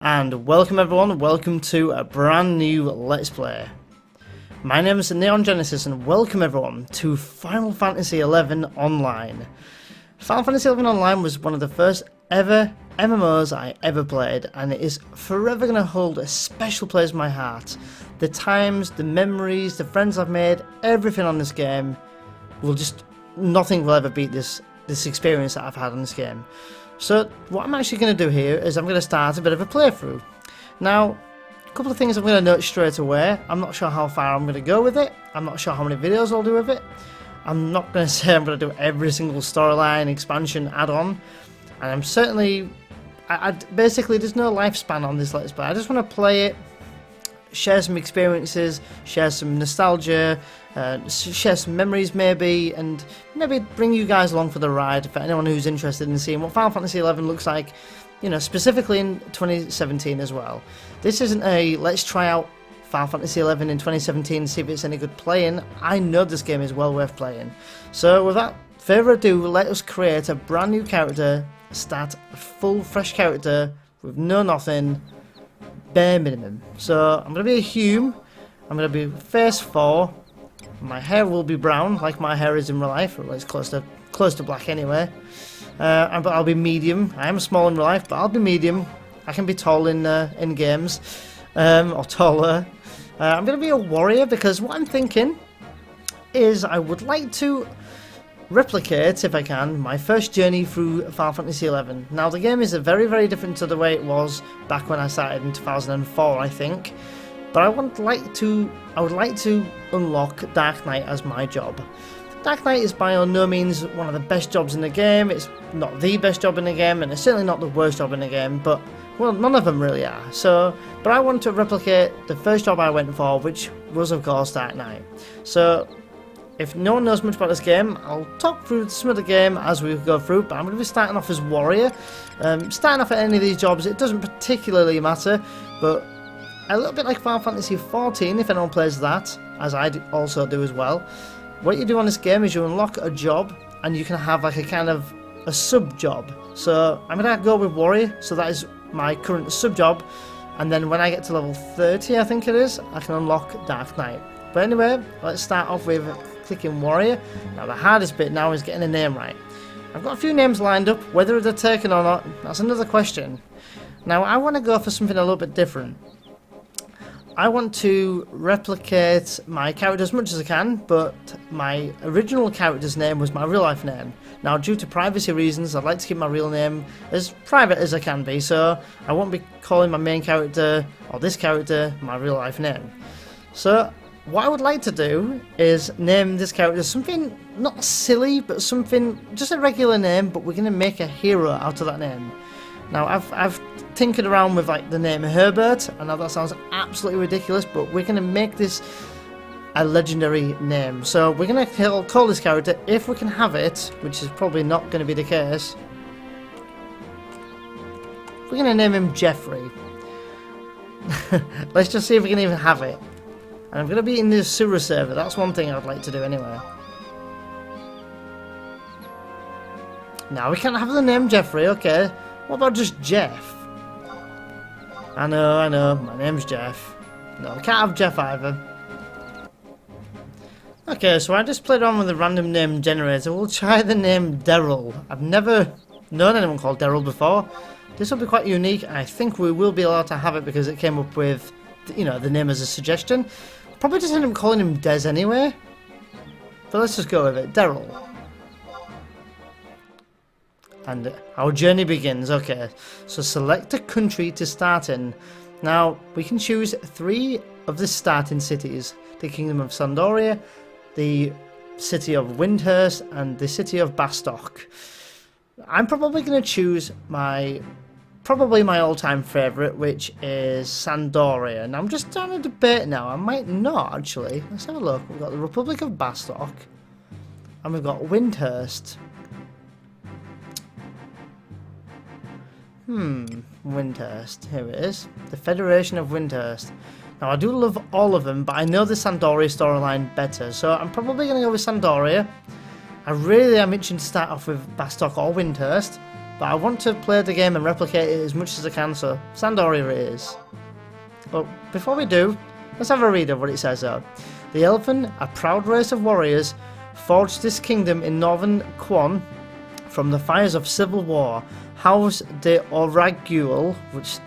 And welcome everyone, welcome to a brand new Let's Play. My name is Neon Genesis and welcome everyone to Final Fantasy XI Online. Final Fantasy XI Online was one of the first ever MMOs I ever played, and it is forever going to hold a special place in my heart. The times, the memories, the friends I've made, everything on this game nothing will ever beat this experience that I've had on this game. So what I'm actually going to do here is I'm going to start a bit of a playthrough. Now, a couple of things I'm going to note straight away. I'm not sure how far I'm going to go with it. I'm not sure how many videos I'll do with it. I'm not going to say I'm going to do every single storyline, expansion, add-on. And I'm certainly... basically, there's no lifespan on this Let's Play. I just want to play it, share some experiences, share some nostalgia, share some memories maybe, and maybe bring you guys along for the ride for anyone who's interested in seeing what Final Fantasy XI looks like, you know, specifically in 2017 as well. This isn't a let's try out Final Fantasy XI in 2017 and see if it's any good playing. I know this game is well worth playing. So without further ado, let us create a brand new character, start a full fresh character with no nothing, bare minimum. So I'm going to be a Hume, I'm going to be phase 4, my hair will be brown like my hair is in real life, or at least close to black anyway. But I'll be medium. I am small in real life, but I'll be medium. I can be tall in games, or taller. I'm going to be a warrior because what I'm thinking is I would like to replicate, if I can, my first journey through Final Fantasy XI. Now the game is very, very different to the way it was back when I started in 2004, I think. But I would like to unlock Dark Knight as my job. Dark Knight is by no means one of the best jobs in the game. It's not the best job in the game, and it's certainly not the worst job in the game. But well, none of them really are. But I want to replicate the first job I went for, which was of course Dark Knight. So if no one knows much about this game, I'll talk through some of the game as we go through, but I'm going to be starting off as Warrior. Starting off at any of these jobs, it doesn't particularly matter, but a little bit like Final Fantasy XIV, if anyone plays that, as I also do as well. What you do on this game is you unlock a job, and you can have like a kind of a sub-job. So I'm going to go with Warrior, so that is my current sub-job, and then when I get to level 30, I think it is, I can unlock Dark Knight. But anyway, let's start off with clicking Warrior. Now the hardest bit now is getting a name right. I've got a few names lined up, whether they're taken or not, that's another question. Now I want to go for something a little bit different. I want to replicate my character as much as I can, but my original character's name was my real life name. Now due to privacy reasons, I'd like to keep my real name as private as I can be, so I won't be calling my main character, or this character, my real life name. So what I would like to do is name this character something not silly, but something, just a regular name, but we're going to make a hero out of that name. Now I've tinkered around with like the name Herbert. I know that sounds absolutely ridiculous, but we're going to make this a legendary name. So we're going to call this character, if we can have it, which is probably not going to be the case, we're going to name him Jeffrey. Let's just see if we can even have it. And I'm going to be in the sewer server, that's one thing I'd like to do anyway. Now we can't have the name Jeffrey, okay. What about just Jeff? I know, my name's Jeff. No, we can't have Jeff either. Okay, so I just played around with the random name generator. We'll try the name Daryl. I've never known anyone called Daryl before. This will be quite unique. I think we will be allowed to have it because it came up with, you know, the name as a suggestion. Probably just end up calling him Des anyway. But let's just go with it. Daryl. And our journey begins. Okay, so select a country to start in. Now, we can choose 3 of the starting cities. The Kingdom of San Doria, the city of Windhurst, and the city of Bastock. I'm probably going to choose probably my all-time favourite, which is San Doria. Now, I'm just trying to debate now. I might not, actually. Let's have a look. We've got the Republic of Bastock, and we've got Windhurst. Windhurst. Here it is. The Federation of Windhurst. Now, I do love all of them, but I know the San Doria storyline better, so I'm probably going to go with San Doria. I really am itching to start off with Bastock or Windhurst, but I want to play the game and replicate it as much as I can, so San Doria it is. But before we do, let's have a read of what it says though. The Elven, a proud race of warriors, forged this kingdom in northern Quan from the fires of civil war. House de Oraguel, which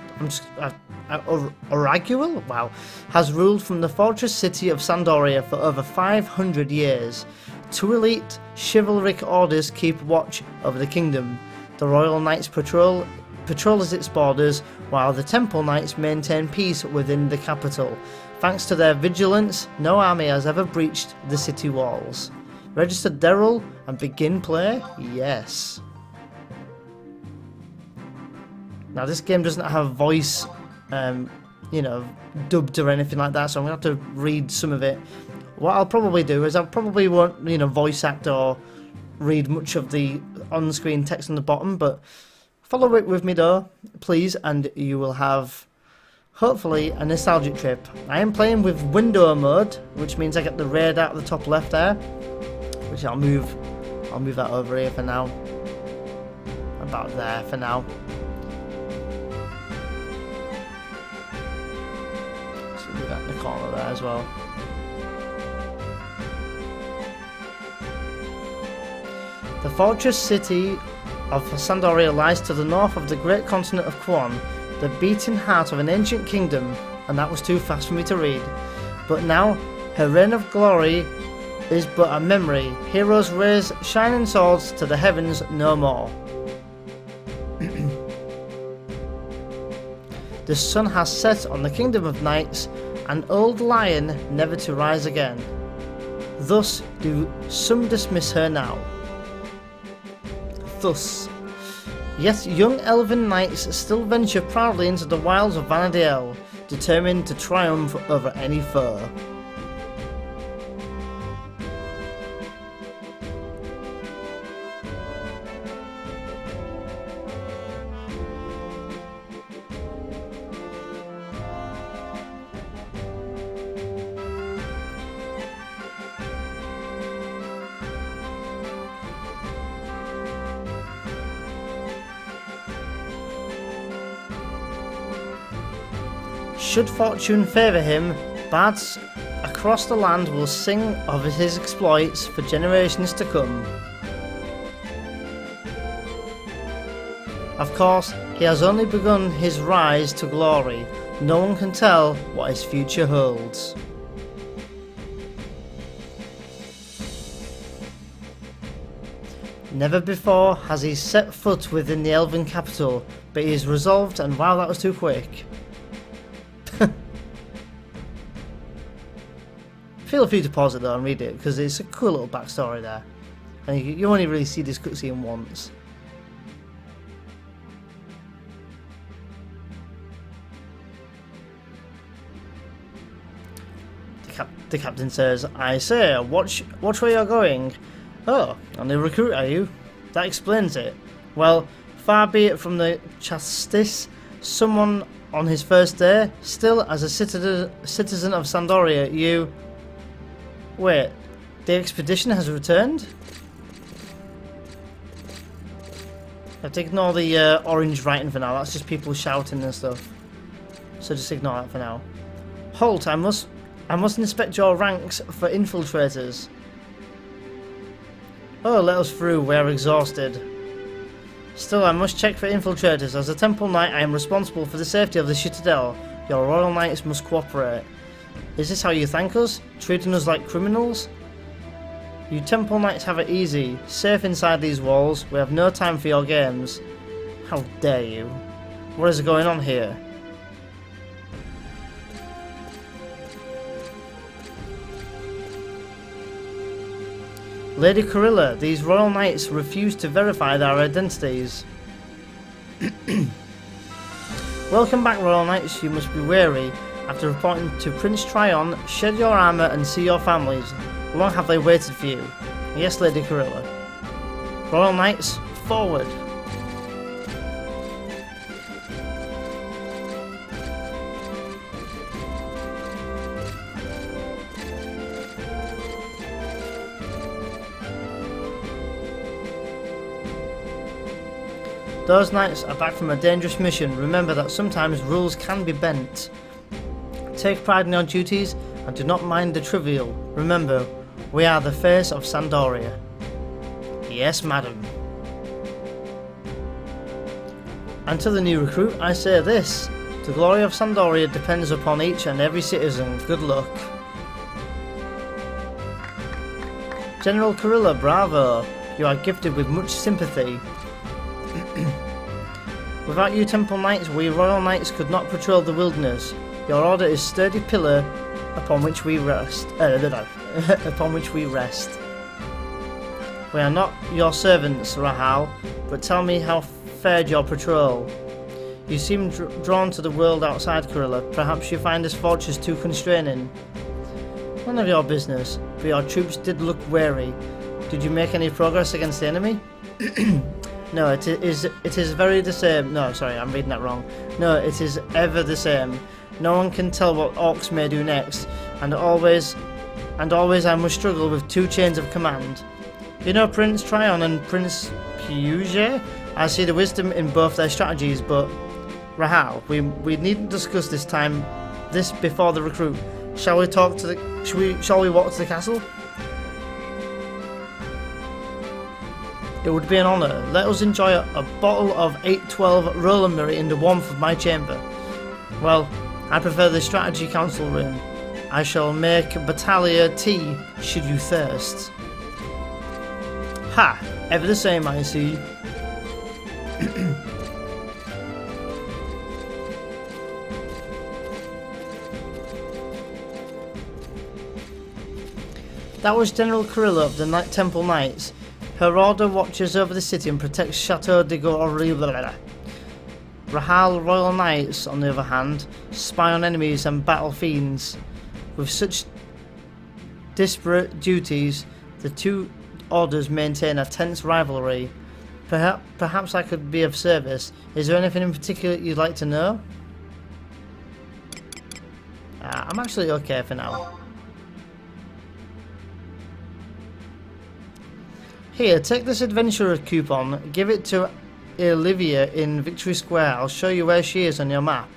Oraguel? Wow. Has ruled from the fortress city of San Doria for over 500 years. Two elite chivalric orders keep watch over the kingdom. The Royal Knights patrol its borders, while the Temple Knights maintain peace within the capital. Thanks to their vigilance, no army has ever breached the city walls. Register Daryl and begin play? Yes. Now this game doesn't have voice, dubbed or anything like that, so I'm going to have to read some of it. What I'll probably do is I probably won't, voice act or read much of the on-screen text on the bottom, but follow it with me though, please, and you will have, hopefully, a nostalgic trip. I am playing with window mode, which means I get the raid out of the top left there, which I'll move that over here for now. About there for now. So do that in the corner there as well. The fortress city of San Doria lies to the north of the great continent of Quan, the beating heart of an ancient kingdom, and that was too fast for me to read. But now, her reign of glory is but a memory. Heroes raise shining swords to the heavens no more. The sun has set on the kingdom of knights, an old lion never to rise again. Thus do some dismiss her now. Thus. Yet young elven knights still venture proudly into the wilds of Vana'diel, determined to triumph over any foe. Should fortune favour him, bards across the land will sing of his exploits for generations to come. Of course, he has only begun his rise to glory. No one can tell what his future holds. Never before has he set foot within the elven capital, but he is resolved, and wow, that was too quick. Feel free to pause it though and read it, because it's a cool little backstory there. And you only really see this cutscene once. The captain says, "I say, watch where you're going." "Oh, on the recruit are you? That explains it. Well, far be it from the chastis, someone on his first day, still as a citizen of San Doria, you..." Wait, the expedition has returned? I have to ignore the orange writing for now, that's just people shouting and stuff. So just ignore that for now. Halt, I must inspect your ranks for infiltrators. Oh, let us through, we are exhausted. Still, I must check for infiltrators. As a Temple Knight, I am responsible for the safety of the citadel. Your Royal Knights must cooperate. Is this how you thank us? Treating us like criminals? You Temple Knights have it easy. Safe inside these walls. We have no time for your games. How dare you? What is going on here? Lady Corilla, these Royal Knights refuse to verify their identities. Welcome back, Royal Knights. You must be wary. After reporting to Prince Tryon, shed your armour and see your families. Long have they waited for you. Yes, Lady Corilla. Royal Knights, forward. Those knights are back from a dangerous mission. Remember that sometimes rules can be bent. Take pride in your duties and do not mind the trivial. Remember, we are the face of San Doria. Yes, madam. And to the new recruit, I say this. The glory of San Doria depends upon each and every citizen. Good luck. General Carilla, bravo. You are gifted with much sympathy. Without you Temple Knights, we Royal Knights could not patrol the wilderness. Your order is sturdy pillar upon which we rest. Upon which we rest. We are not your servants, Rahal, but tell me how fared your patrol. You seem drawn to the world outside Carilla. Perhaps you find this fortress too constraining. None of your business, but your troops did look wary. Did you make any progress against the enemy? No, it is very the same. No, sorry, I'm reading that wrong. No, it is ever the same. No one can tell what orcs may do next, and always I must struggle with two chains of command. You know Prince Tryon and Prince Puget? I see the wisdom in both their strategies, but Rahal, we needn't discuss this before the recruit. Shall we walk to the castle? It would be an honour. Let us enjoy a bottle of 812 Rolandberry in the warmth of my chamber. Well, I prefer the strategy council room. I shall make battalion tea should you thirst. Ha! Ever the same, I see. That was General Carilla of the Temple Knights. Her order watches over the city and protects Chateau de Gorilla. Rahal Royal Knights, on the other hand, spy on enemies and battle fiends. With such disparate duties, the two orders maintain a tense rivalry. Perhaps I could be of service. Is there anything in particular you'd like to know? I'm actually okay for now. Here, take this adventurer coupon. Give it to Olivia in Victory Square. I'll show you where she is on your map.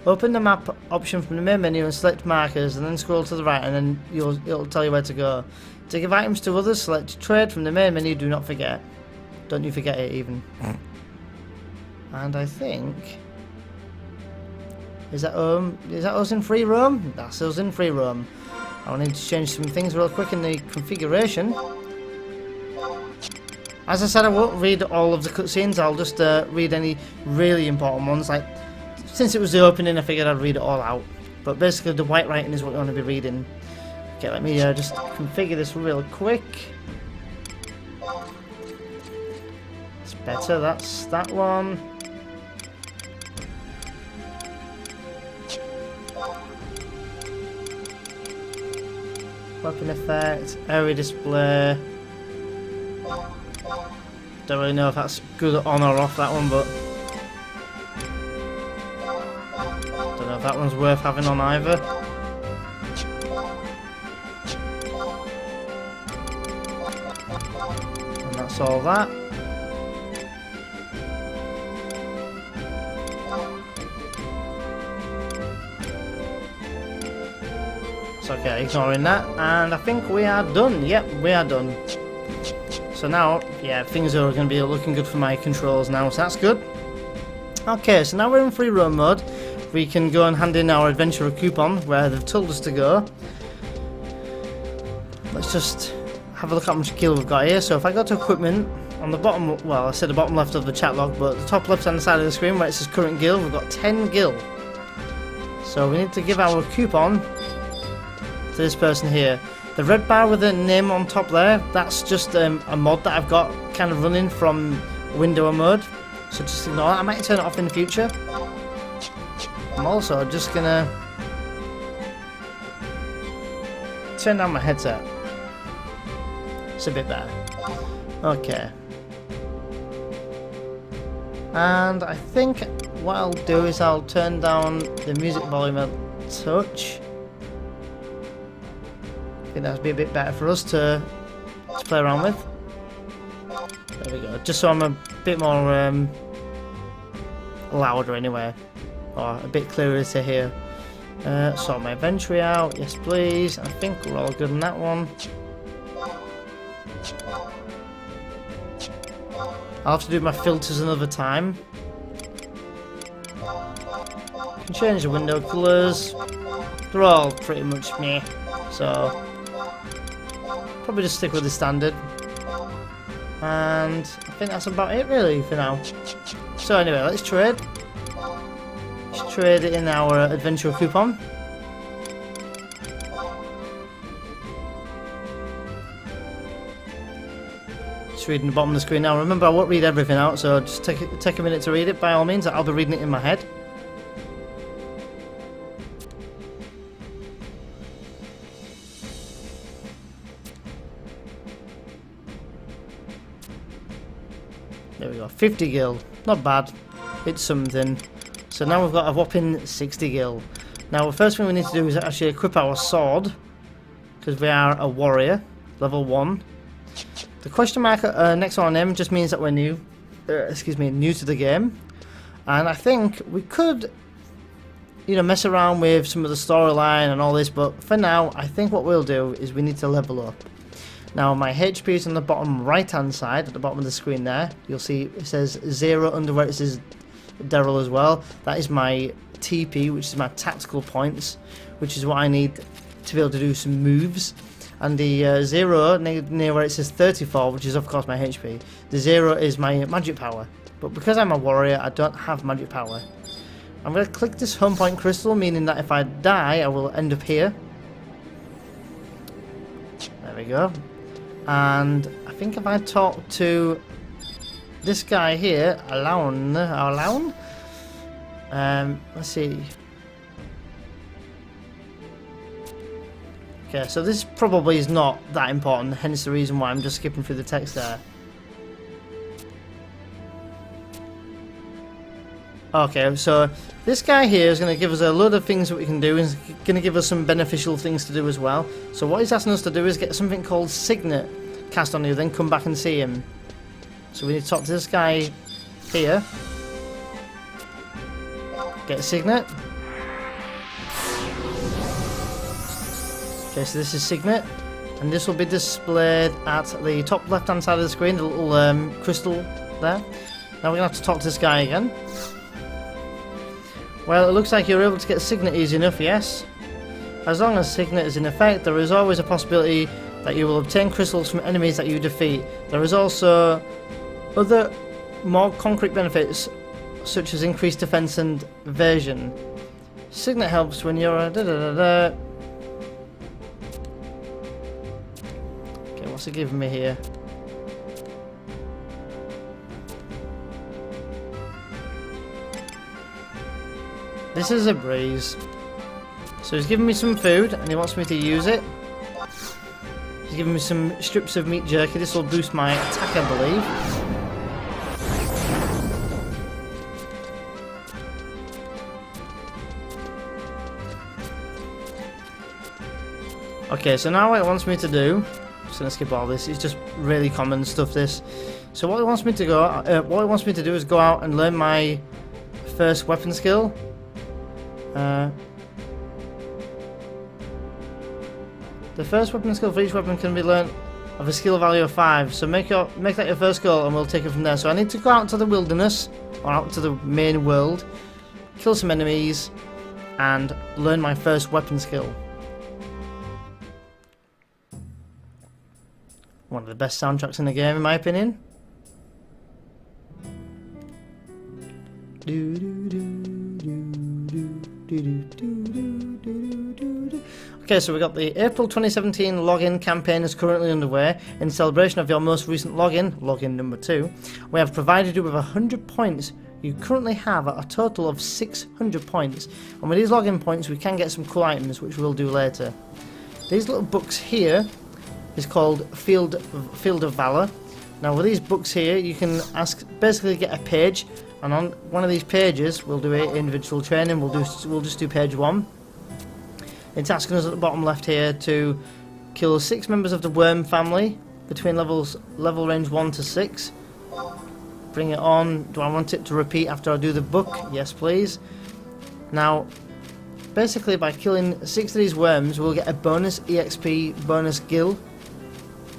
Open the map option from the main menu and select markers, and then scroll to the right, and then it'll tell you where to go. To give items to others, select trade from the main menu. Do not forget. Don't you forget it even. And I think is that us in free roam? That's us in free roam. I need to change some things real quick in the configuration. As I said, I won't read all of the cutscenes. I'll just read any really important ones. Like, since it was the opening, I figured I'd read it all out. But basically, the white writing is what you want to be reading. Okay, let me just configure this real quick. It's better. That's that one. Weapon effect, area display. Don't really know if that's good on or off that one, but don't know if that one's worth having on either. And that's all that. Okay, ignoring that, and I think we are done. Yep, we are done. So now, yeah, things are going to be looking good for my controls now, so that's good. Okay, so now we're in free roam mode. We can go and hand in our adventurer coupon where they've told us to go. Let's just have a look at how much gear we've got here. So if I go to equipment, on the bottom, well, I said the bottom left of the chat log, but the top left hand side of the screen where it says current gil, we've got 10 gil. So we need to give our coupon to this person here. The red bar with the name on top there, that's just a mod that I've got kind of running from window mode, so just ignore that. I might turn it off in the future. I'm also just gonna turn down my headset. It's a bit better. Okay. And I think what I'll do is I'll turn down the music volume a touch. I think that'd be a bit better for us to play around with. There just so I'm a bit more louder anyway, or a bit clearer to hear. Sort my inventory out, yes please. I think we're all good on that one. I'll have to do my filters another time. Can change the window colours. They're all pretty much meh, so probably just stick with the standard. And I think that's about it really for now. So anyway, let's trade. Let's trade it in our adventure coupon. Just reading the bottom of the screen now. Remember, I won't read everything out, so just take a minute to read it by all means. I'll be reading it in my head. There we go, 50 gil, not bad, it's something. So now we've got a whopping 60 gil. Now the first thing we need to do is actually equip our sword, because we are a warrior, level 1. The question mark next on our name just means that we're new to the game. And I think we could, mess around with some of the storyline and all this, but for now, I think what we'll do is we need to level up. Now my HP is on the bottom right hand side, at the bottom of the screen there. You'll see it says 0 under where it says Daryl as well. That is my TP, which is my tactical points, which is what I need to be able to do some moves. And the 0 near where it says 34, which is of course my HP. The 0 is my magic power. But because I'm a warrior, I don't have magic power. I'm going to click this home point crystal, meaning that if I die, I will end up here. There we go. And I think if I talk to this guy here, Alaun, let's see. Okay, so this probably is not that important, hence the reason why I'm just skipping through the text there. Okay, so this guy here is going to give us a load of things that we can do. He's going to give us some beneficial things to do as well. So what he's asking us to do is get something called Signet cast on you, then come back and see him. So we need to talk to this guy here. Get a Signet. Okay, so this is Signet. And this will be displayed at the top left hand side of the screen, the little crystal there. Now we're going to have to talk to this guy again. Well, it looks like you're able to get Signet easy enough, yes. As long as Signet is in effect, there is always a possibility that you will obtain crystals from enemies that you defeat. There is also other more concrete benefits, such as increased defense and evasion. Signet helps when you're Okay, what's it giving me here? This is a breeze. So he's giving me some food and he wants me to use it. He's giving me some strips of meat jerky. This will boost my attack, I believe. Okay, so now what it wants me to do, I'm just gonna skip all this. It's just really common stuff. This. So what it wants me to do is go out and learn my first weapon skill. The first weapon skill for each weapon can be learnt of a skill value of 5. So make that your first goal, and we'll take it from there. So I need to go out to the wilderness, or out to the main world, kill some enemies, and learn my first weapon skill. One of the best soundtracks in the game, in my opinion. Okay, so we got the April 2017 login campaign is currently underway. In celebration of your most recent login number 2, we have provided you with 100 points. You currently have a total of 600 points, and with these login points we can get some cool items, which we'll do later. These little books here is called Field of Valor. Now with these books here, you can basically get a page, and on one of these pages we'll do individual training. We'll just do page 1. It's asking us at the bottom left here to kill 6 members of the worm family between level range 1 to 6. bring it on. Do I want it to repeat after I do the book? Yes, please. Now, basically by killing 6 of these worms, we'll get a bonus EXP, bonus gil,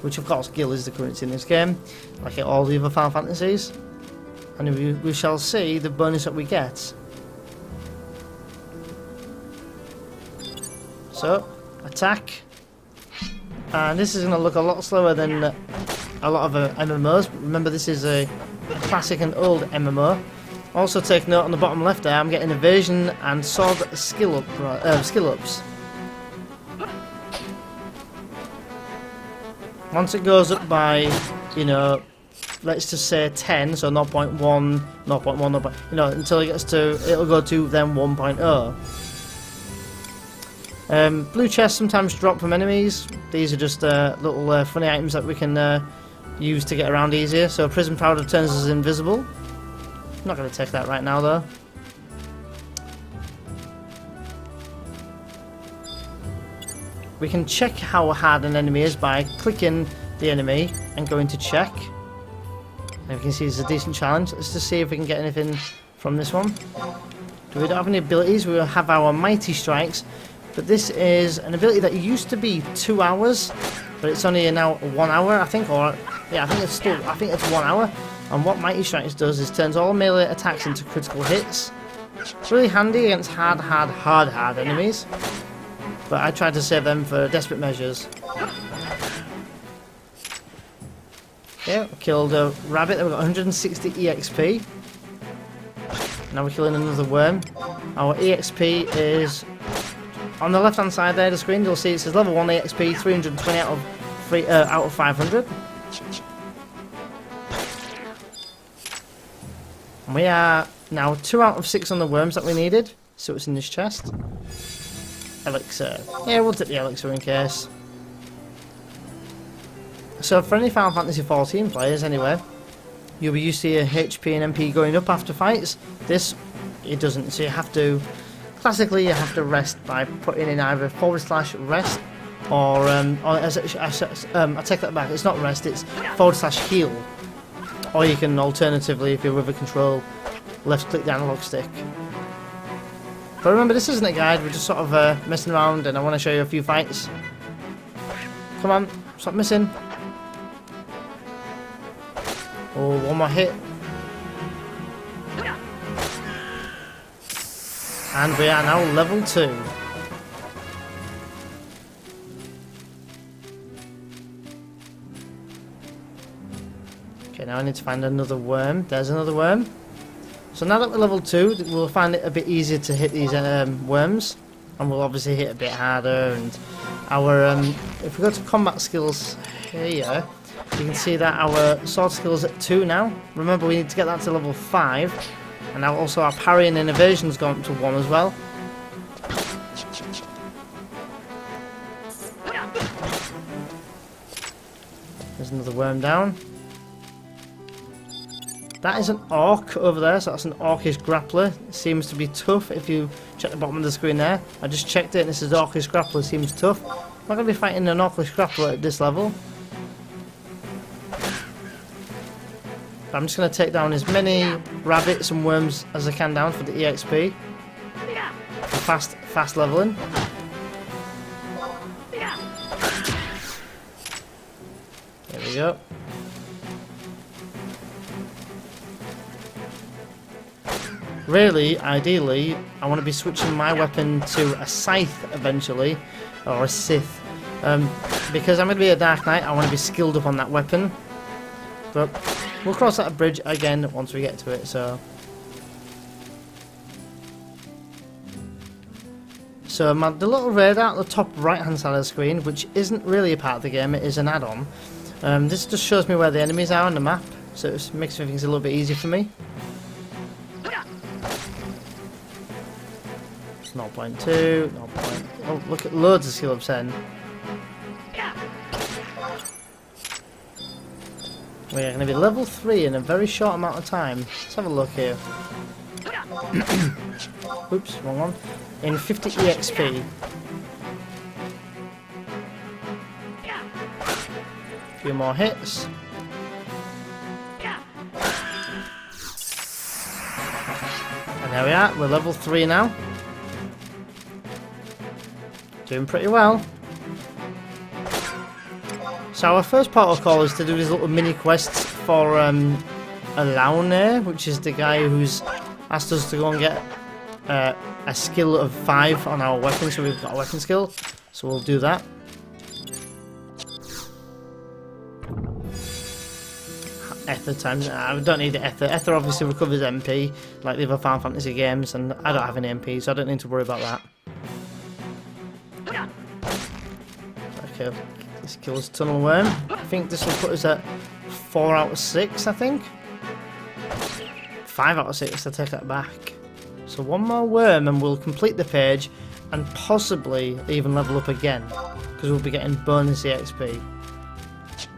which of course gil is the currency in this game, like in all the other Final Fantasies. And we shall see the bonus that we get. So, attack. And this is going to look a lot slower than a lot of MMOs. Remember, this is a classic and old MMO. Also take note on the bottom left there, I'm getting evasion and sword skill ups. Once it goes up by, you know, let's just say 10, so 0.1, 0.1, you know, until it gets to, it'll go to then 1.0. Blue chests sometimes drop from enemies. These are just little funny items that we can use to get around easier. So prism powder turns us invisible. I'm not going to take that right now though. We can check how hard an enemy is by clicking the enemy and going to check. And we can see it's a decent challenge. Let's just see if we can get anything from this one. We don't have any abilities. We will have our mighty strikes. But this is an ability that used to be 2 hours, but it's only now 1 hour, I think, or yeah, I think it's 1 hour. And what Mighty Strikes does is turns all melee attacks into critical hits. It's really handy against hard enemies. But I tried to save them for desperate measures. Okay, we killed a rabbit. We've got 160 EXP. Now we're killing another worm. Our EXP is on the left-hand side there of the screen. You'll see it says level 1 EXP, 320 out of 500. And we are now 2 out of 6 on the worms that we needed. So it's in this chest. Elixir. Yeah, we'll take the elixir in case. So for any Final Fantasy XIV players anyway, you'll be used to your HP and MP going up after fights. This, it doesn't. So you have to, classically you have to rest by putting in either /rest or I take that back, it's not rest, it's /heal. Or you can alternatively, if you're with a control, left click the analog stick. But remember, this isn't a guide, we're just sort of messing around and I want to show you a few fights. Come on, stop missing. Oh, one more hit. And we are now level 2. Okay, now I need to find another worm. There's another worm. So now that we're level 2, we'll find it a bit easier to hit these worms. And we'll obviously hit a bit harder. And our, if we go to combat skills here, you can see that our sword skill is at 2 now. Remember, we need to get that to level 5. And now also our parrying and evasion's gone up to 1 as well. There's another worm down. That is an orc over there, so that's an orcish grappler. It seems to be tough if you check the bottom of the screen there. I just checked it and this is orcish grappler, seems tough. I'm not going to be fighting an orcish grappler at this level. But I'm just going to take down as many rabbits and worms as I can down for the EXP. For fast leveling. There we go. Really, ideally, I want to be switching my weapon to a scythe eventually, or a scythe. Because I'm going to be a Dark Knight, I want to be skilled up on that weapon. But we'll cross that bridge again once we get to it, so... So the little radar at the top right hand side of the screen, which isn't really a part of the game, it is an add-on. This just shows me where the enemies are on the map, so it makes things a little bit easier for me. 0.2, 0. Oh, look at loads of skill ups then. We are going to be level 3 in a very short amount of time. Let's have a look here. Oops, wrong one. In 50 EXP. A few more hits. There we are, we're level 3 now. Doing pretty well. So our first protocol is to do these little mini quests for Alaune, which is the guy who's asked us to go and get a skill of 5 on our weapon, so we've got a weapon skill, so we'll do that. Ether times. I don't need the Ether. Ether obviously recovers MP, like the other Final Fantasy games, and I don't have any MP, so I don't need to worry about that. Okay, this kills Tunnel Worm. I think this will put us at 4 out of 6, I think. 5 out of 6, I take that back. So one more worm and we'll complete the page and possibly even level up again, because we'll be getting bonus EXP.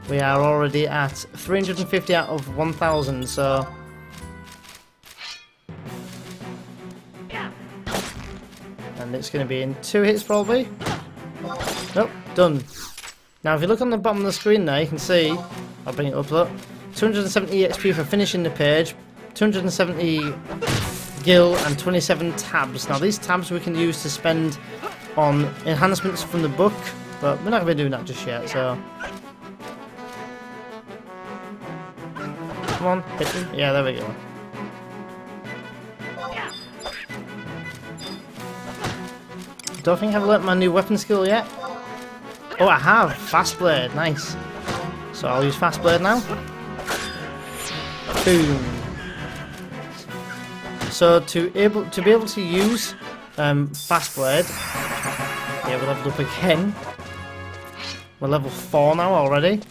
We are already at 350 out of 1000, so... And it's going to be in 2 hits probably. Nope, done. Now if you look on the bottom of the screen there, you can see, I'll bring it up, look, 270 EXP for finishing the page, 270 gil and 27 tabs. Now these tabs we can use to spend on enhancements from the book, but we're not going to be doing that just yet, so... Come on, hit him. Yeah, there we go. Don't think I've learnt my new weapon skill yet. Oh, I have! Fast Blade, nice. So I'll use Fast Blade now. Boom. So to be able to use Fast Blade, yeah, we're leveled up again. We're level 4 now already.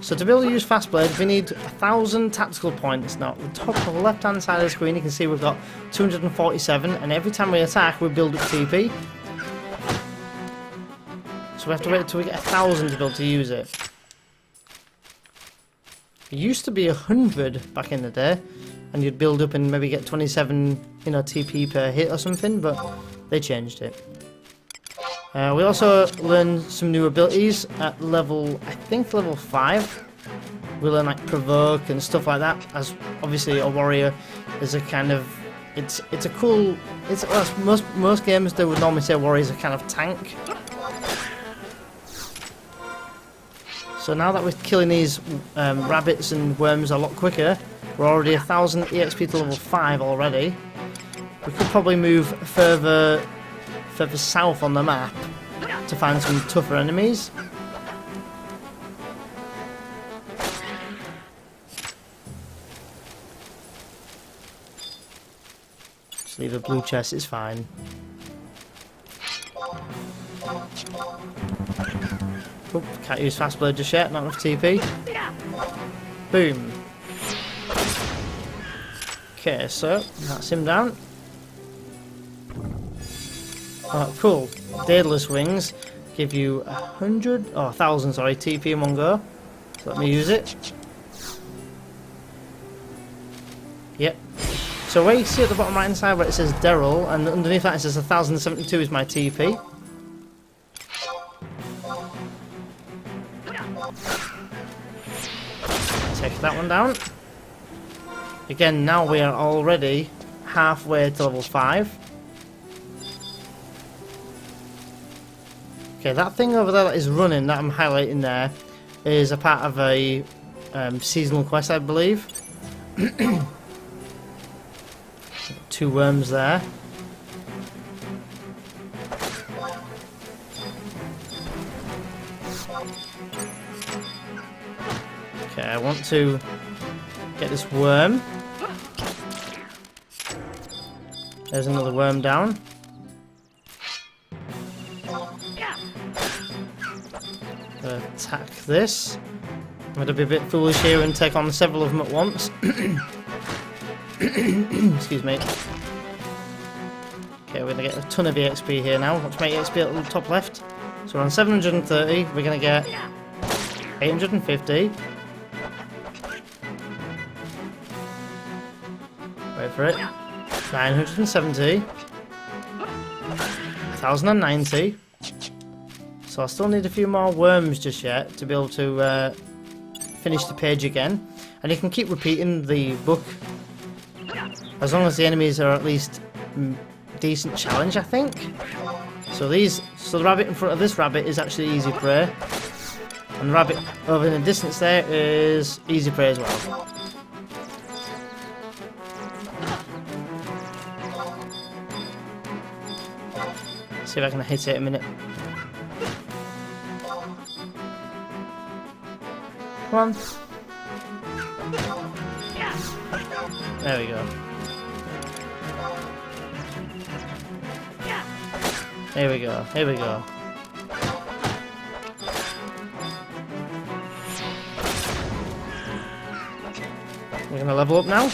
So to be able to use Fast Blade, we need 1000 tactical points. Now, at the top of the left-hand side of the screen, you can see we've got 247, and every time we attack, we build up TP. So we have to wait until we get 1000 to be able to use it. It used to be 100 back in the day, and you'd build up and maybe get 27, you know, TP per hit or something, but they changed it. We also learn some new abilities at level, I think level 5. We learn like provoke and stuff like that, as obviously a warrior is a kind of, it's a cool, most games they would normally say warrior is a kind of tank. So now that we're killing these rabbits and worms a lot quicker, we're already 1000 EXP to level 5 already. We could probably move further south on the map to find some tougher enemies. Just leave a blue chest, it's fine. Oh, can't use Fast Blade just yet, not enough TP. Boom. Okay, so that's him down. Oh, cool. Daedalus wings give you 1,000, sorry, TP in one go. So let me use it. Yep. So where you see at the bottom right hand side where it says Daryl, and underneath that it says 1072 is my TP. Take that one down. Again, now we are already halfway to level 5. Okay, that thing over there that is running, that I'm highlighting there, is a part of a seasonal quest, I believe. 2 worms there. Okay, I want to get this worm. There's another worm down. Attack this. I'm going to be a bit foolish here and take on several of them at once. Excuse me. Okay, we're going to get a ton of EXP here now. Watch my EXP at the top left. So we're on 730. We're going to get 850. Wait for it. 970. 1090. So I still need a few more worms just yet to be able to finish the page again. And you can keep repeating the book as long as the enemies are at least decent challenge, I think. So the rabbit in front of this rabbit is actually easy prey, and the rabbit over in the distance there is easy prey as well. See if I can hit it in a minute. Come on. There we go. Here we go. Here we go. We're gonna level up now.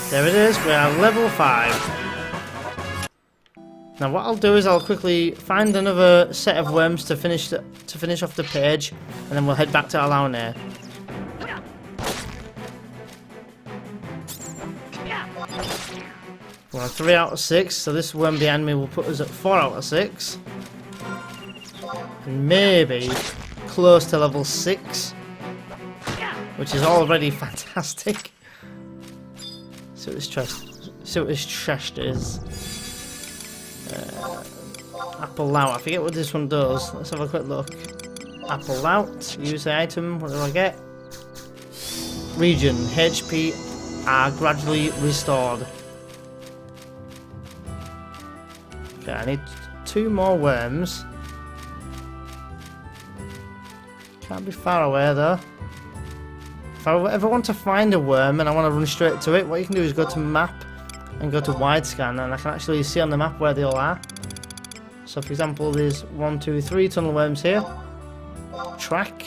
There it is. We are level 5. Now what I'll do is I'll quickly find another set of worms to finish off the page, and then we'll head back to Alaunay. We're on 3 out of 6, so this worm behind me will put us at 4 out of 6. And maybe close to level 6, which is already fantastic. See what this chest is. Apple out. I forget what this one does. Let's have a quick look. Apple out. Use the item. What do I get? Region. HP are gradually restored. Okay, I need 2 more worms. Can't be far away though. If I ever want to find a worm and I want to run straight to it, what you can do is go to map and go to wide scan, and I can actually see on the map where they all are. So for example, there's 1, 2, 3 tunnel worms here. Track.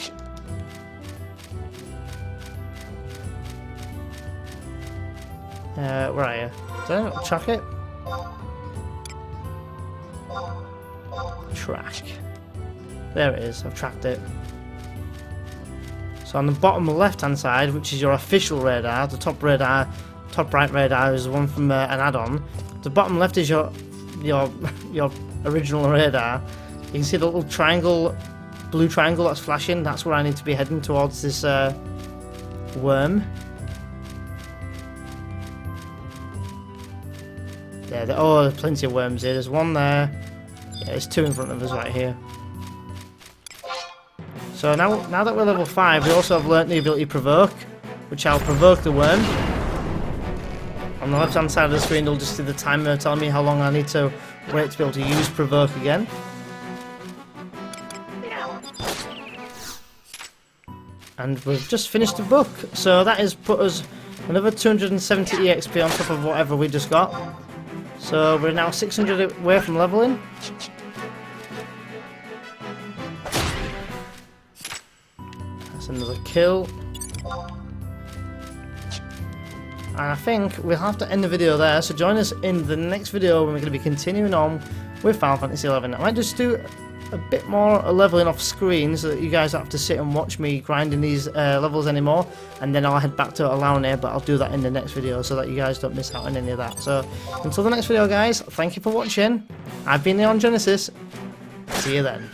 Where are you? Did I not track it? Track. There it is, I've tracked it. So on the bottom left hand side, which is your official radar, the top right radar is the one from an add-on. The bottom left is your original radar. You can see the little triangle, blue triangle that's flashing. That's where I need to be heading towards this worm. There, oh, there's plenty of worms here. There's one there. Yeah, there's 2 in front of us right here. So now that we're level 5, we also have learnt the ability Provoke, which I'll provoke the worm. On the left hand side of the screen, it'll just see the timer telling me how long I need to wait to be able to use Provoke again. And we've just finished the book, so that has put us another 270 EXP on top of whatever we just got. So we're now 600 away from leveling. That's another kill. And I think we'll have to end the video there, so join us in the next video when we're going to be continuing on with Final Fantasy XI. I might just do a bit more leveling off screen so that you guys don't have to sit and watch me grinding these levels anymore, and then I'll head back to Alaunay, but I'll do that in the next video so that you guys don't miss out on any of that. So until the next video guys, thank you for watching. I've been Neon Genesis. See you then.